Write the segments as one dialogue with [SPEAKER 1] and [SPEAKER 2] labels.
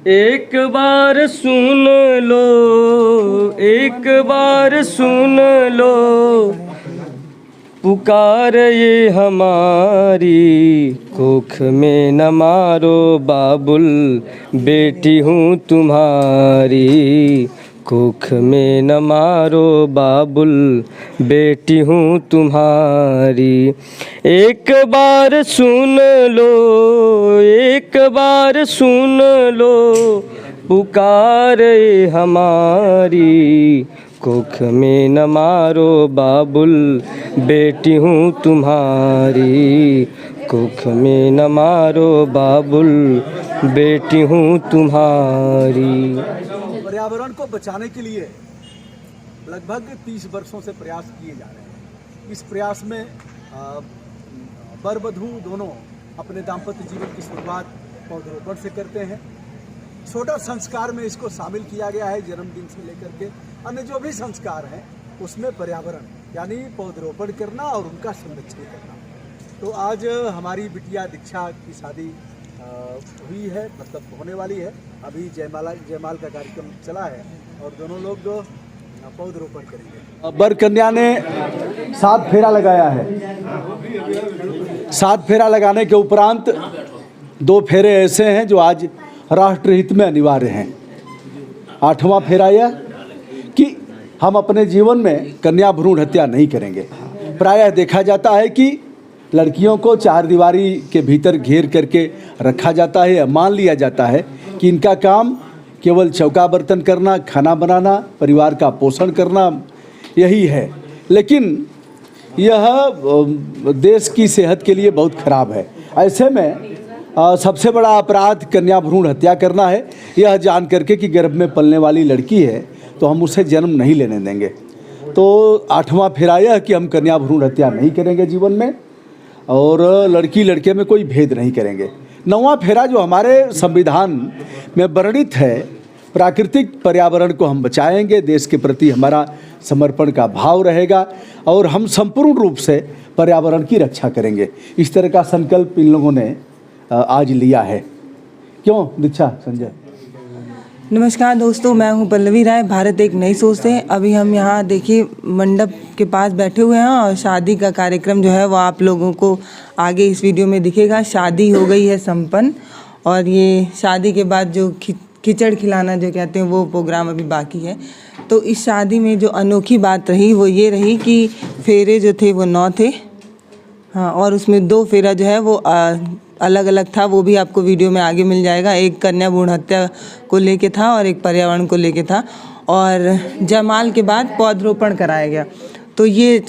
[SPEAKER 1] एक बार सुन लो, एक बार सुन लो, पुकार ये हमारी, कोख में न मारो बाबुल, बेटी हूँ तुम्हारी, कोख में न मारो बाबुल, बेटी हूँ तुम्हारी। एक बार सुन लो, एक बार सुन लो, पुकार ये हमारी, कोख में न मारो बाबुल, बेटी हूँ तुम्हारी, कोख में न मारो बाबुल, बेटी हूँ तुम्हारी।
[SPEAKER 2] पर्यावरण को बचाने के लिए लगभग 30 वर्षों से प्रयास किए जा रहे हैं। इस प्रयास में वर वधू दोनों अपने दाम्पत्य जीवन की शुरुआत पौधरोपण से करते हैं। छोटा संस्कार में इसको शामिल किया गया है, जन्मदिन से लेकर के अन्य जो भी संस्कार हैं उसमें पर्यावरण यानी पौधरोपण करना और उनका संरक्षण करना। तो आज हमारी बिटिया दीक्षा की शादी हुई है, मतलब होने वाली है। अभी जयमाल का कार्यक्रम चला है और दोनों लोग पौधरोपण करेंगे। वर कन्या ने 7 फेरा लगाया है। 7 फेरा लगाने के उपरांत 2 फेरे ऐसे हैं जो आज राष्ट्रहित में अनिवार्य हैं। 8वां फेरा यह कि हम अपने जीवन में कन्या भ्रूण हत्या नहीं करेंगे। प्रायः देखा जाता है कि लड़कियों को 4 दीवारी के भीतर घेर करके रखा जाता है या मान लिया जाता है कि इनका काम केवल चौका बर्तन करना, खाना बनाना, परिवार का पोषण करना यही है। लेकिन यह देश की सेहत के लिए बहुत खराब है। ऐसे में सबसे बड़ा अपराध कन्या भ्रूण हत्या करना है। यह जान करके कि गर्भ में पलने वाली लड़की है तो हम उसे जन्म नहीं लेने देंगे। तो 8वां फेरा यह कि हम कन्या भ्रूण हत्या नहीं करेंगे जीवन में और लड़की लड़के में कोई भेद नहीं करेंगे। 9वां फेरा जो हमारे संविधान में वर्णित है, प्राकृतिक पर्यावरण को हम बचाएंगे, देश के प्रति हमारा समर्पण का भाव रहेगा और हम संपूर्ण रूप से पर्यावरण की रक्षा करेंगे। इस तरह का संकल्प इन लोगों ने आज लिया है। क्यों दीक्षा? संजय।
[SPEAKER 3] नमस्कार दोस्तों, मैं हूं पल्लवी राय, भारत एक नई सोच से। अभी हम यहाँ देखिए मंडप के पास बैठे हुए हैं और शादी का कार्यक्रम जो है वो आप लोगों को आगे इस वीडियो में दिखेगा। शादी हो गई है संपन्न और ये शादी के बाद जो खिचड़ खिलाना जो कहते हैं वो प्रोग्राम अभी बाकी है। तो इस शादी में जो अनोखी बात रही वो ये रही कि फेरे जो थे वो 9 थे, हाँ, और उसमें 2 फेरा जो है वो अलग अलग था, वो भी आपको वीडियो में आगे मिल जाएगा। एक कन्या भ्रूण हत्या को लेके था और एक पर्यावरण को लेके था और जयमाल के बाद पौधरोपण कराया गया। तो ये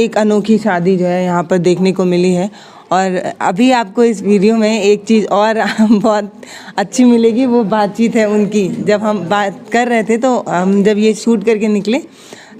[SPEAKER 3] एक अनोखी शादी जो है यहाँ पर देखने को मिली है। और अभी आपको इस वीडियो में एक चीज़ और बहुत अच्छी मिलेगी, वो बातचीत है उनकी। जब हम बात कर रहे थे तो हम जब ये शूट करके निकले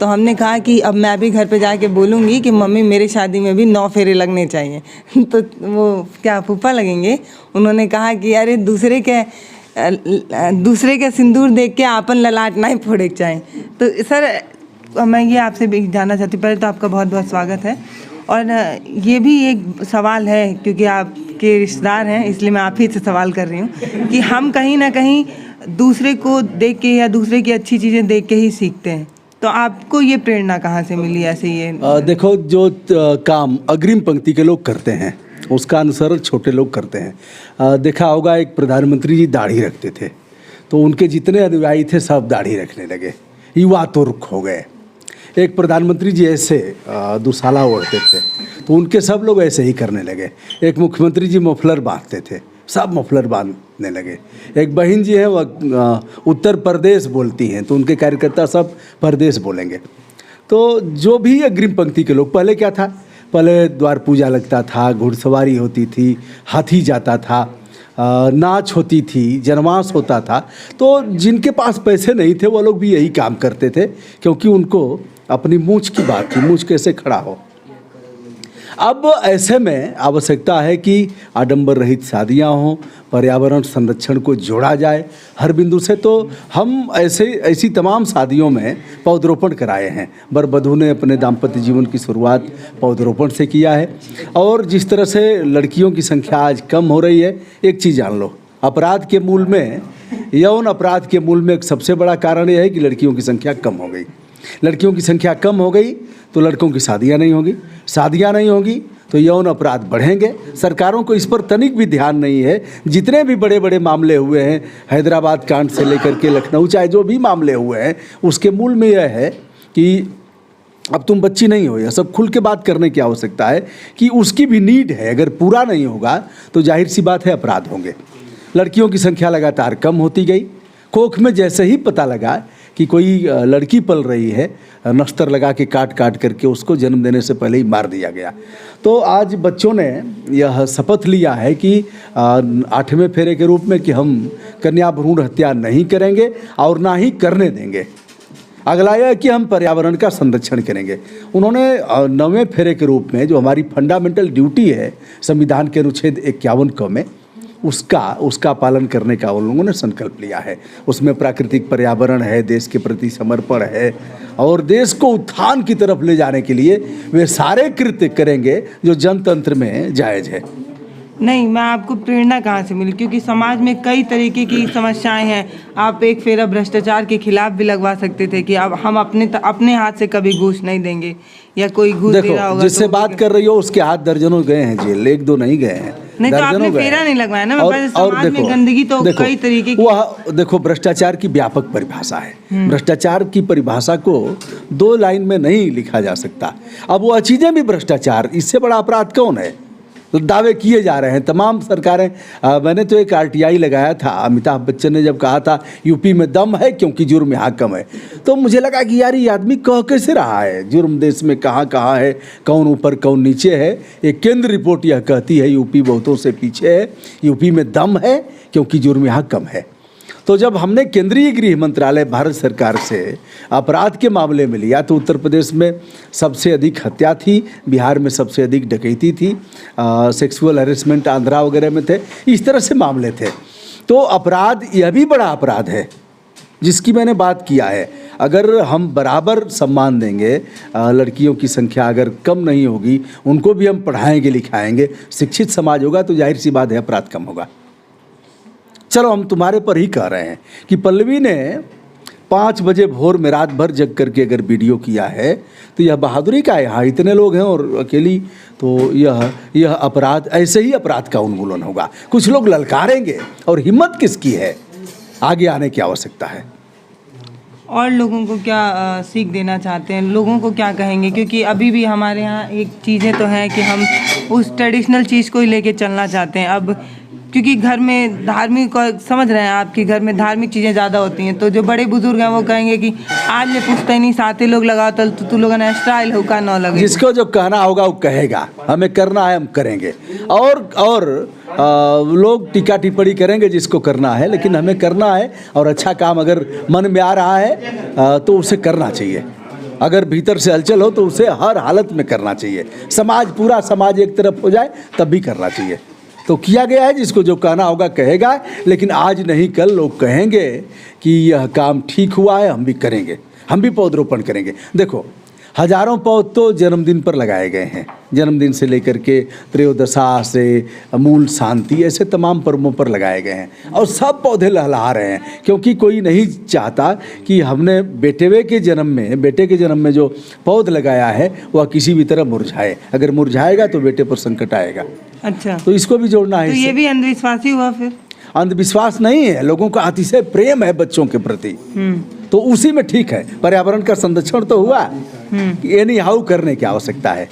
[SPEAKER 3] तो हमने कहा कि अब मैं भी घर पे जाके बोलूँगी कि मम्मी मेरी शादी में भी 9 फेरे लगने चाहिए। तो वो क्या फूफा लगेंगे? उन्होंने कहा कि अरे दूसरे के सिंदूर देख के आपन ललाट नहीं फोड़े चाहिए। तो सर मैं ये आपसे भी जानना चाहती हूँ, पहले तो आपका बहुत बहुत स्वागत है। और ये भी एक सवाल है क्योंकि आपके रिश्तेदार हैं, इसलिए मैं आप ही से सवाल कर रही हूँ कि हम कहीं ना कहीं दूसरे को देख के या दूसरे की अच्छी चीज़ें देख के ही सीखते हैं। तो आपको ये प्रेरणा कहाँ से मिली ऐसे? ये
[SPEAKER 2] देखो, जो काम अग्रिम पंक्ति के लोग करते हैं उसका अनुसरण छोटे लोग करते हैं। देखा होगा एक प्रधानमंत्री जी दाढ़ी रखते थे तो उनके जितने अनुयायी थे सब दाढ़ी रखने लगे, युवा तो रुख हो गए। एक प्रधानमंत्री जी ऐसे दुशाला ओढ़ते थे तो उनके सब लोग ऐसे ही करने लगे। एक मुख्यमंत्री जी मफलर बांधते थे, सब मफलर बांधने लगे। एक बहन जी हैं वह उत्तर प्रदेश बोलती हैं तो उनके कार्यकर्ता सब प्रदेश बोलेंगे। तो जो भी अग्रिम पंक्ति के लोग, पहले क्या था, पहले द्वार पूजा लगता था, घुड़सवारी होती थी, हाथी जाता था, नाच होती थी, जनमास होता था। तो जिनके पास पैसे नहीं थे वो लोग भी यही काम करते थे क्योंकि उनको अपनी मूंछ की बात थी, मूंछ कैसे खड़ा हो। अब ऐसे में आवश्यकता है कि आडंबर रहित शादियां हों, पर्यावरण संरक्षण को जोड़ा जाए हर बिंदु से। तो हम ऐसी तमाम शादियों में पौधरोपण कराए हैं। वर वधू ने अपने दाम्पत्य जीवन की शुरुआत पौधरोपण से किया है। और जिस तरह से लड़कियों की संख्या आज कम हो रही है, एक चीज़ जान लो, अपराध के मूल में यौन अपराध के मूल में एक सबसे बड़ा कारण यह है कि लड़कियों की संख्या कम हो गई। लड़कियों की संख्या कम हो गई तो लड़कों की शादियां नहीं होगी, शादियां नहीं होगी तो यौन अपराध बढ़ेंगे। सरकारों को इस पर तनिक भी ध्यान नहीं है। जितने भी बड़े बड़े मामले हुए हैं, हैदराबाद कांड से लेकर के लखनऊ, चाहे जो भी मामले हुए हैं, उसके मूल में यह है कि अब तुम बच्ची नहीं हो, यह सब खुल के बात करने की आवश्यकता है कि उसकी भी नीड है। अगर पूरा नहीं होगा तो जाहिर सी बात है अपराध होंगे। लड़कियों की संख्या लगातार कम होती गई। कोख में जैसे ही पता लगा कि कोई लड़की पल रही है, नश्तर लगा के काट काट करके उसको जन्म देने से पहले ही मार दिया गया। तो आज बच्चों ने यह शपथ लिया है कि 8वें फेरे के रूप में कि हम कन्या भ्रूण हत्या नहीं करेंगे और ना ही करने देंगे। अगला यह है कि हम पर्यावरण का संरक्षण करेंगे। उन्होंने 9वें फेरे के रूप में जो हमारी फंडामेंटल ड्यूटी है संविधान के अनुच्छेद 51 क में उसका पालन करने का उन लोगों ने संकल्प लिया है। उसमें प्राकृतिक पर्यावरण है, देश के प्रति समर्पण है और देश को उत्थान की तरफ ले जाने के लिए वे सारे कृत्य करेंगे जो जनतंत्र में जायज़ है।
[SPEAKER 3] नहीं, मैं आपको प्रेरणा कहाँ से मिली, क्योंकि समाज में कई तरीके की समस्याएं हैं। आप एक फेरा भ्रष्टाचार के खिलाफ भी लगवा सकते थे कि अब हम अपने हाथ से कभी घूस नहीं देंगे या कोई घूस दे रहा होगा।
[SPEAKER 2] जिससे बात कर रही हो उसके हाथ दर्जनों गए हैं जेल, 1-2 नहीं गए हैं।
[SPEAKER 3] नहीं तो आपने फेरा नहीं लगवाया ना। समाज में गंदगी तो कई तरीके की।
[SPEAKER 2] वह देखो, भ्रष्टाचार की व्यापक परिभाषा है। भ्रष्टाचार की परिभाषा को 2 लाइन में नहीं लिखा जा सकता। अब वह चीज़ें भी भ्रष्टाचार, इससे बड़ा अपराध कौन है? तो दावे किए जा रहे हैं तमाम सरकारें। मैंने तो एक RTI लगाया था, अमिताभ बच्चन ने जब कहा था यूपी में दम है क्योंकि जुर्म यहाँ कम है, तो मुझे लगा कि यार ये आदमी कह कैसे रहा है, जुर्म देश में कहाँ कहाँ है, कौन ऊपर कौन नीचे है। एक केंद्र रिपोर्ट यह कहती है यूपी बहुतों से पीछे है, यूपी में दम है क्योंकि जुर्म यहाँ कम है। तो जब हमने केंद्रीय गृह मंत्रालय भारत सरकार से अपराध के मामले में लिया तो उत्तर प्रदेश में सबसे अधिक हत्या थी, बिहार में सबसे अधिक डकैती थी, सेक्सुअल हैरेसमेंट आंध्रा वगैरह में थे, इस तरह से मामले थे। तो अपराध यह भी बड़ा अपराध है जिसकी मैंने बात किया है। अगर हम बराबर सम्मान देंगे, लड़कियों की संख्या अगर कम नहीं होगी, उनको भी हम पढ़ाएंगे लिखाएंगे, शिक्षित समाज होगा तो जाहिर सी बात है अपराध कम होगा। चलो हम तुम्हारे पर ही कह रहे हैं कि पल्लवी ने 5 बजे भोर में रात भर जग करके अगर वीडियो किया है तो यह बहादुरी का है। यहाँ इतने लोग हैं और अकेली, तो यह अपराध, ऐसे ही अपराध का उन्मूलन होगा। कुछ लोग ललकारेंगे और हिम्मत किसकी है, आगे आने की आवश्यकता है।
[SPEAKER 3] और लोगों को क्या सीख देना चाहते हैं, लोगों को क्या कहेंगे? क्योंकि अभी भी हमारे यहाँ एक चीज़ें तो हैं कि हम उस ट्रेडिशनल चीज़ को ही लेके चलना चाहते हैं। अब क्योंकि घर में धार्मिक, समझ रहे हैं आपके घर में धार्मिक चीज़ें ज़्यादा होती हैं, तो जो बड़े बुजुर्ग हैं वो कहेंगे कि आज ले पूछता ही नहीं, साथी लोग लगाओ तो तू लोगों ने स्टाइल होगा न लगे।
[SPEAKER 2] जिसको जो कहना होगा वो कहेगा, हमें करना है हम करेंगे। और लोग टीका टिप्पणी करेंगे जिसको करना है, लेकिन हमें करना है। और अच्छा काम अगर मन में आ रहा है तो उसे करना चाहिए। अगर भीतर से हलचल हो तो उसे हर हालत में करना चाहिए। समाज, पूरा समाज एक तरफ हो जाए तब भी करना चाहिए। तो किया गया है, जिसको जो कहना होगा कहेगा, लेकिन आज नहीं कल लोग कहेंगे कि यह काम ठीक हुआ है, हम भी करेंगे, हम भी पौधरोपण करेंगे। देखो, हजारों पौध तो जन्मदिन पर लगाए गए हैं, जन्मदिन से लेकर के त्रयोदशा से मूल शांति, ऐसे तमाम पर्वों पर लगाए गए हैं और सब पौधे लहलहा रहे हैं, क्योंकि कोई नहीं चाहता कि हमने बेटे के जन्म में जो पौध लगाया है वह किसी भी तरह मुरझाए। अगर मुरझाएगा तो बेटे पर संकट आएगा।
[SPEAKER 3] अच्छा,
[SPEAKER 2] तो इसको भी जोड़ना है।
[SPEAKER 3] तो ये भी अंधविश्वास ही हुआ फिर? अंधविश्वास
[SPEAKER 2] नहीं है, लोगों का अतिशय प्रेम है बच्चों के प्रति, तो उसी में ठीक है। पर्यावरण का संरक्षण तो हुआ, एनी हाउ करने की आवश्यकता है।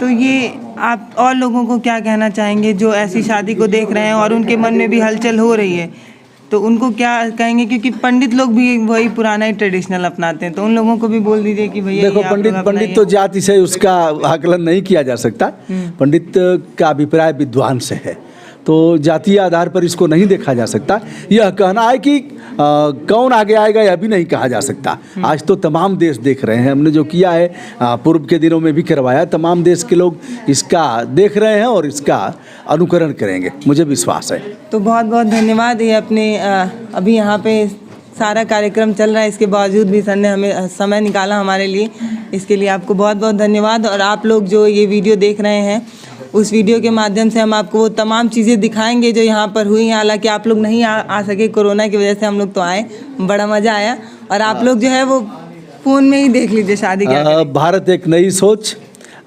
[SPEAKER 3] तो ये आप और लोगों को क्या कहना चाहेंगे जो ऐसी शादी को देख रहे हैं और उनके मन में भी हलचल हो रही है, तो उनको क्या कहेंगे? क्योंकि पंडित लोग भी वही पुराना ही ट्रेडिशनल अपनाते हैं, तो उन लोगों को भी बोल दीजिए कि भैया
[SPEAKER 2] देखो, पंडित तो जाति से उसका आकलन नहीं किया जा सकता। पंडित का अभिप्राय विद्वान से है, तो जातीय आधार पर इसको नहीं देखा जा सकता। यह कहना है कि कौन आगे आएगा यह भी नहीं कहा जा सकता। आज तो तमाम देश देख रहे हैं, हमने जो किया है पूर्व के दिनों में भी करवाया, तमाम देश के लोग इसका देख रहे हैं और इसका अनुकरण करेंगे, मुझे विश्वास है।
[SPEAKER 3] तो बहुत बहुत धन्यवाद। ये अपने अभी यहाँ पे सारा कार्यक्रम चल रहा है, इसके बावजूद भी सर ने हमें समय निकाला हमारे लिए, इसके लिए आपको बहुत बहुत धन्यवाद। और आप लोग जो ये वीडियो देख रहे हैं उस वीडियो के माध्यम से हम आपको वो तमाम चीज़ें दिखाएंगे जो यहाँ पर हुई हैं। हालांकि आप लोग नहीं आ सके कोरोना की वजह से, हम लोग तो आए, बड़ा मज़ा आया। और आप लोग जो है वो फ़ोन में ही देख लीजिए शादी क्या
[SPEAKER 2] भारत एक नई सोच,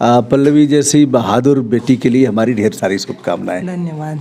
[SPEAKER 2] पल्लवी जैसी बहादुर बेटी के लिए हमारी ढेर सारी शुभकामनाएं।
[SPEAKER 3] धन्यवाद।